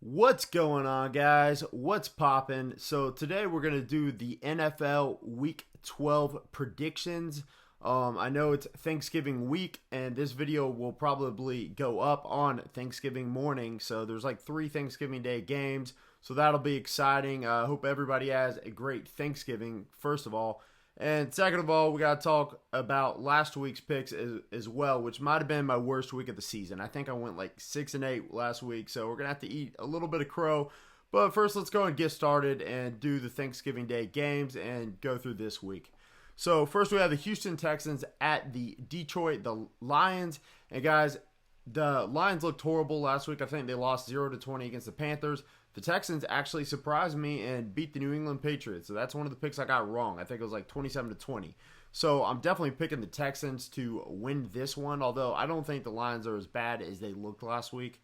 What's going on, guys? What's poppin'? So today we're gonna do the NFL Week 12 predictions. I know it's Thanksgiving week, and this video will probably go up on Thanksgiving morning. So there's like 3 Thanksgiving Day games, so that'll be exciting. I hope everybody has a great Thanksgiving, first of all. And second of all, we got to talk about last week's picks as well, which might have been my worst week of the season. I think I went like 6-8 last week, so we're going to have to eat a little bit of crow. But first, let's go and get started and do the Thanksgiving Day games and go through this week. So first, we have the Houston Texans at the Detroit Lions. And guys, the Lions looked horrible last week. I think they lost 0-20 against the Panthers. The Texans actually surprised me and beat the New England Patriots. So that's one of the picks I got wrong. I think it was like 27-20. So I'm definitely picking the Texans to win this one, although I don't think the Lions are as bad as they looked last week.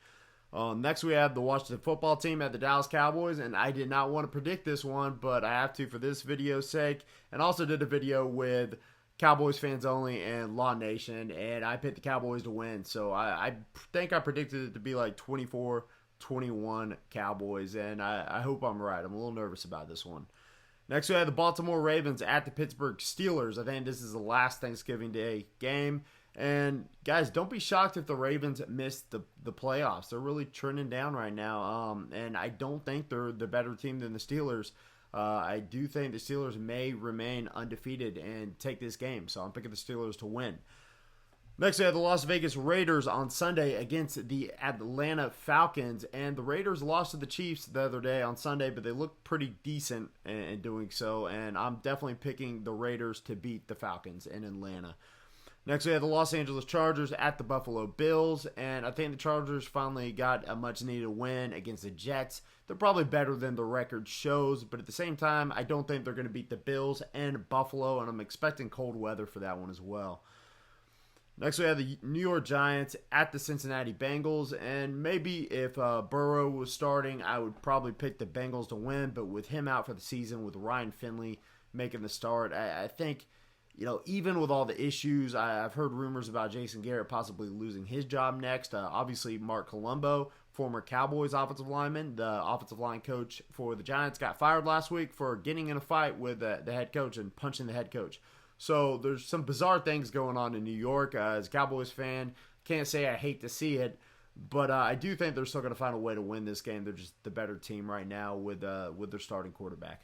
Next, we have the Washington football team at the Dallas Cowboys, and I did not want to predict this one, but I have to for this video's sake, and also did a video with Cowboys fans only and Law Nation, and I picked the Cowboys to win. So I think I predicted it to be like 24-21 Cowboys, and I hope I'm right. I'm a little nervous about this one. Next, we have the Baltimore Ravens at the Pittsburgh Steelers. I think this is the last Thanksgiving Day game. And guys, don't be shocked if the Ravens miss the playoffs. They're really trending down right now, and I don't think they're the better team than the Steelers. I do think the Steelers may remain undefeated and take this game, so I'm picking the Steelers to win. Next, we have the Las Vegas Raiders on Sunday against the Atlanta Falcons. And the Raiders lost to the Chiefs the other day on Sunday, but they look pretty decent in doing so. And I'm definitely picking the Raiders to beat the Falcons in Atlanta. Next, we have the Los Angeles Chargers at the Buffalo Bills. And I think the Chargers finally got a much-needed win against the Jets. They're probably better than the record shows, but at the same time, I don't think they're going to beat the Bills and Buffalo, and I'm expecting cold weather for that one as well. Next, we have the New York Giants at the Cincinnati Bengals, and maybe if Burrow was starting, I would probably pick the Bengals to win, but with him out for the season, with Ryan Finley making the start, I think, even with all the issues, I've heard rumors about Jason Garrett possibly losing his job next. Obviously, Mark Colombo, former Cowboys offensive lineman, the offensive line coach for the Giants, got fired last week for getting in a fight with the head coach and punching the head coach. So there's some bizarre things going on in New York. As a Cowboys fan, can't say I hate to see it, but I do think they're still going to find a way to win this game. They're just the better team right now with their starting quarterback.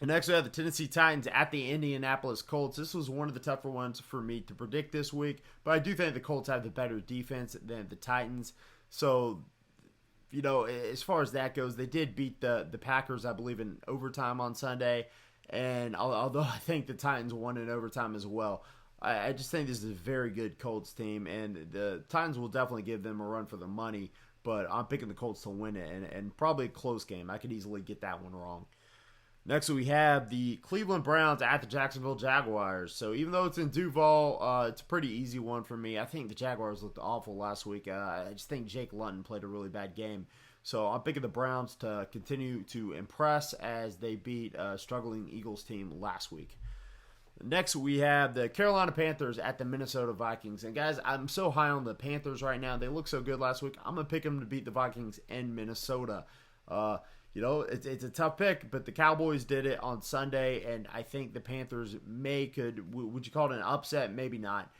And next, we have the Tennessee Titans at the Indianapolis Colts. This was one of the tougher ones for me to predict this week, but I do think the Colts have the better defense than the Titans. So, as far as that goes, they did beat the Packers, I believe, in overtime on Sunday. And although I think the Titans won in overtime as well, I just think this is a very good Colts team, and the Titans will definitely give them a run for the money, but I'm picking the Colts to win it, and probably a close game. I could easily get that one wrong. Next, we have the Cleveland Browns at the Jacksonville Jaguars. So even though it's in Duval, it's a pretty easy one for me. I think the Jaguars looked awful last week. I just think Jake Luton played a really bad game. So I'm picking the Browns to continue to impress as they beat a struggling Eagles team last week. Next, we have the Carolina Panthers at the Minnesota Vikings. And guys, I'm so high on the Panthers right now. They look so good last week. I'm going to pick them to beat the Vikings in Minnesota. It's a tough pick, but the Cowboys did it on Sunday, and I think the Panthers would you call it an upset? Maybe not.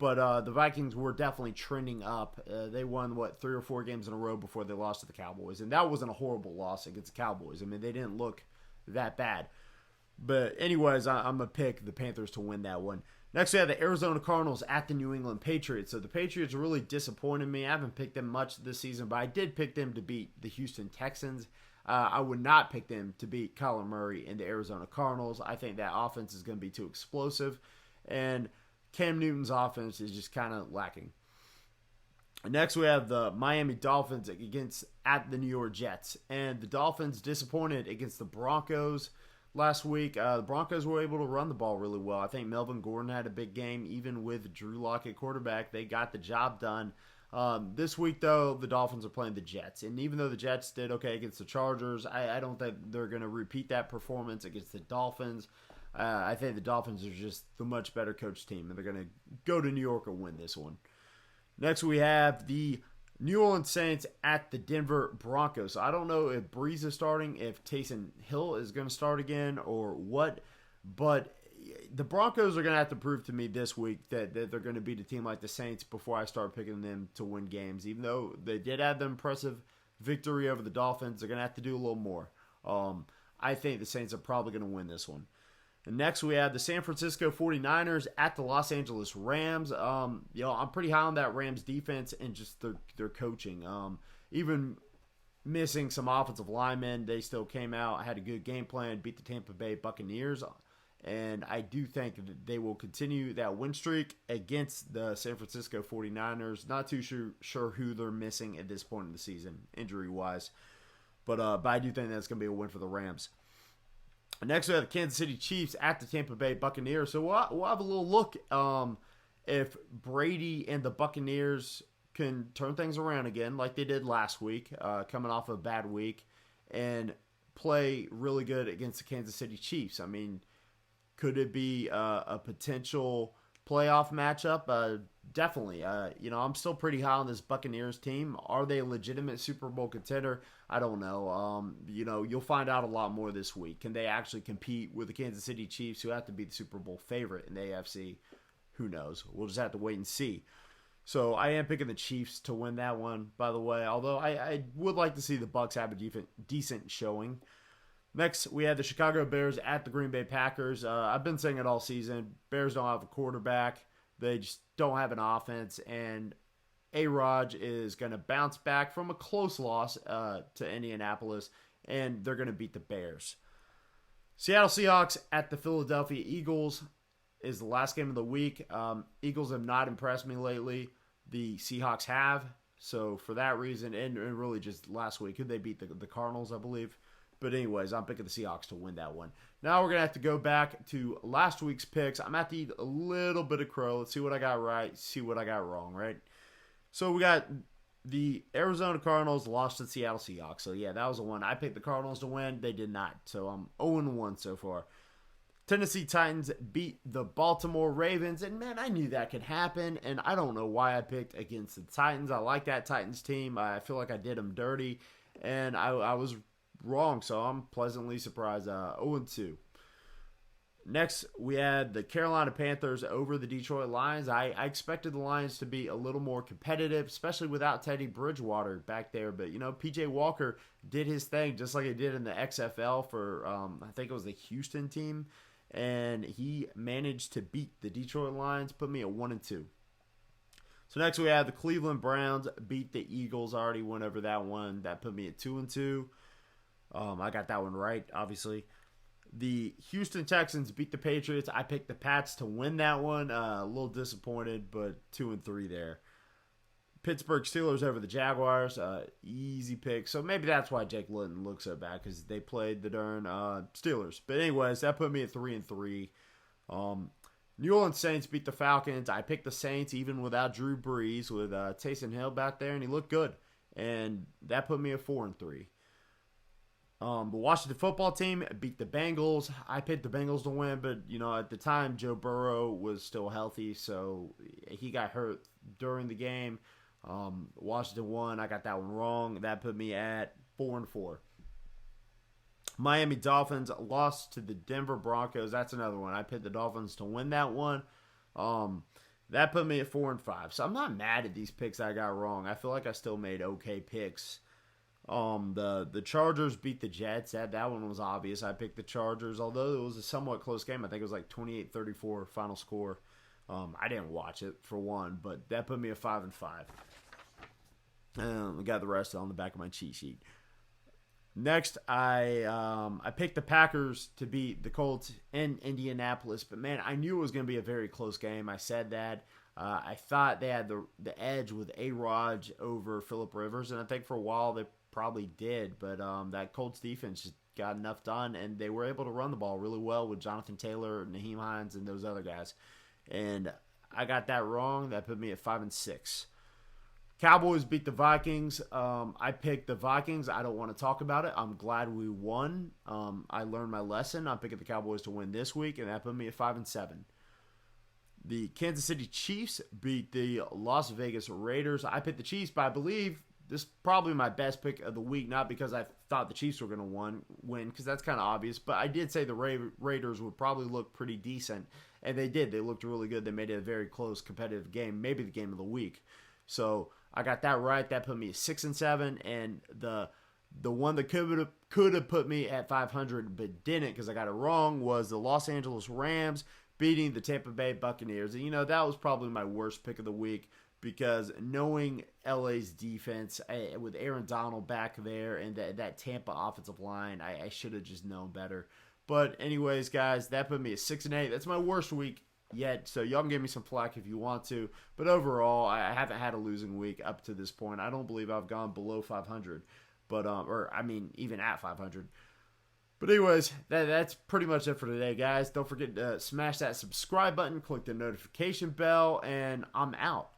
But the Vikings were definitely trending up. They won, 3 or 4 games in a row before they lost to the Cowboys. And that wasn't a horrible loss against the Cowboys. I mean, they didn't look that bad. But anyways, I'm going to pick the Panthers to win that one. Next, we have the Arizona Cardinals at the New England Patriots. So the Patriots really disappointed me. I haven't picked them much this season, but I did pick them to beat the Houston Texans. I would not pick them to beat Kyler Murray and the Arizona Cardinals. I think that offense is going to be too explosive. And Cam Newton's offense is just kind of lacking. Next, we have the Miami Dolphins at the New York Jets. And the Dolphins disappointed against the Broncos last week. The Broncos were able to run the ball really well. I think Melvin Gordon had a big game. Even with Drew Lock at quarterback, they got the job done. This week, though, the Dolphins are playing the Jets. And even though the Jets did okay against the Chargers, I don't think they're going to repeat that performance against the Dolphins. I think the Dolphins are just the much better coached team, and they're going to go to New York and win this one. Next, we have the New Orleans Saints at the Denver Broncos. I don't know if Breeze is starting, if Taysom Hill is going to start again, or what. But the Broncos are going to have to prove to me this week that they're going to beat a team like the Saints before I start picking them to win games. Even though they did have the impressive victory over the Dolphins, they're going to have to do a little more. I think the Saints are probably going to win this one. And next we have the San Francisco 49ers at the Los Angeles Rams. I'm pretty high on that Rams defense and just their coaching. Even missing some offensive linemen, they still came out, had a good game plan, beat the Tampa Bay Buccaneers. And I do think that they will continue that win streak against the San Francisco 49ers. Not too sure who they're missing at this point in the season, injury-wise. But I do think that's going to be a win for the Rams. Next, we have the Kansas City Chiefs at the Tampa Bay Buccaneers. So we'll have a little look if Brady and the Buccaneers can turn things around again like they did last week, coming off a bad week, and play really good against the Kansas City Chiefs. I mean, could it be a potential playoff matchup? Definitely. I'm still pretty high on this Buccaneers team. Are they a legitimate Super Bowl contender? I don't know. You'll find out a lot more this week. Can they actually compete with the Kansas City Chiefs, who have to be the Super Bowl favorite in the AFC? Who knows? We'll just have to wait and see. So I am picking the Chiefs to win that one, by the way. Although I would like to see the Bucs have a decent showing. Next, we have the Chicago Bears at the Green Bay Packers. I've been saying it all season. Bears don't have a quarterback. They just don't have an offense. And A-Rod is going to bounce back from a close loss to Indianapolis, and they're going to beat the Bears. Seattle Seahawks at the Philadelphia Eagles is the last game of the week. Eagles have not impressed me lately. The Seahawks have. So for that reason, and really just last week, they beat the Cardinals, I believe. But anyways, I'm picking the Seahawks to win that one. Now we're going to have to go back to last week's picks. I'm going to have to eat a little bit of crow. Let's see what I got right, see what I got wrong, right? So we got the Arizona Cardinals lost to the Seattle Seahawks. So yeah, that was the one. I picked the Cardinals to win. They did not. So I'm 0-1 so far. Tennessee Titans beat the Baltimore Ravens. And man, I knew that could happen. And I don't know why I picked against the Titans. I like that Titans team. I feel like I did them dirty. And I was wrong, so I'm pleasantly surprised. 0-2. Next, we had the Carolina Panthers over the Detroit Lions. I expected the Lions to be a little more competitive, especially without Teddy Bridgewater back there. But, P.J. Walker did his thing just like he did in the XFL for, I think it was the Houston team. And he managed to beat the Detroit Lions, put me at 1-2. So next we have the Cleveland Browns beat the Eagles. I already went over that one. That put me at 2-2. I got that one right, obviously. The Houston Texans beat the Patriots. I picked the Pats to win that one. A little disappointed, but 2-3 there. Pittsburgh Steelers over the Jaguars. Easy pick. So maybe that's why Jake Luton looks so bad, because they played the darn Steelers. But anyways, that put me at 3-3. New Orleans Saints beat the Falcons. I picked the Saints even without Drew Brees, with Taysom Hill back there, and he looked good. And that put me at 4-3. The Washington football team beat the Bengals. I picked the Bengals to win, but, at the time, Joe Burrow was still healthy, so he got hurt during the game. Washington won. I got that one wrong. That put me at 4-4. Miami Dolphins lost to the Denver Broncos. That's another one. I picked the Dolphins to win that one. That put me at 4-5. So I'm not mad at these picks I got wrong. I feel like I still made okay picks. The Chargers beat the Jets. That one was obvious. I picked the Chargers, although it was a somewhat close game. I think it was like 28-34 final score. I didn't watch it for one, but that put me at 5-5. I got the rest on the back of my cheat sheet. Next, I picked the Packers to beat the Colts in Indianapolis, but man, I knew it was going to be a very close game. I said that. I thought they had the edge with A-Rod over Phillip Rivers, and I think for a while they probably did, but that Colts defense just got enough done, and they were able to run the ball really well with Jonathan Taylor, Naheem Hines, and those other guys. And I got that wrong. That put me at 5-6. Cowboys beat the Vikings. I picked the Vikings. I don't want to talk about it. I'm glad we won. I learned my lesson. I'm picking the Cowboys to win this week, and that put me at 5-7. The Kansas City Chiefs beat the Las Vegas Raiders. I picked the Chiefs, but I believe this is probably my best pick of the week, not because I thought the Chiefs were going to win, because that's kind of obvious, but I did say the Raiders would probably look pretty decent, and they did. They looked really good. They made it a very close, competitive game, maybe the game of the week. So I got that right. That put me at 6-7, and the one that could have put me at 500 but didn't because I got it wrong was the Los Angeles Rams beating the Tampa Bay Buccaneers. And, that was probably my worst pick of the week because knowing LA's defense with Aaron Donald back there and that Tampa offensive line, I should have just known better. But anyways, guys, that put me at 6-8. That's my worst week yet, so y'all can give me some flack if you want to. But overall, I haven't had a losing week up to this point. I don't believe I've gone below 500. But, even at 500. But anyways, that's pretty much it for today, guys. Don't forget to smash that subscribe button, click the notification bell, and I'm out.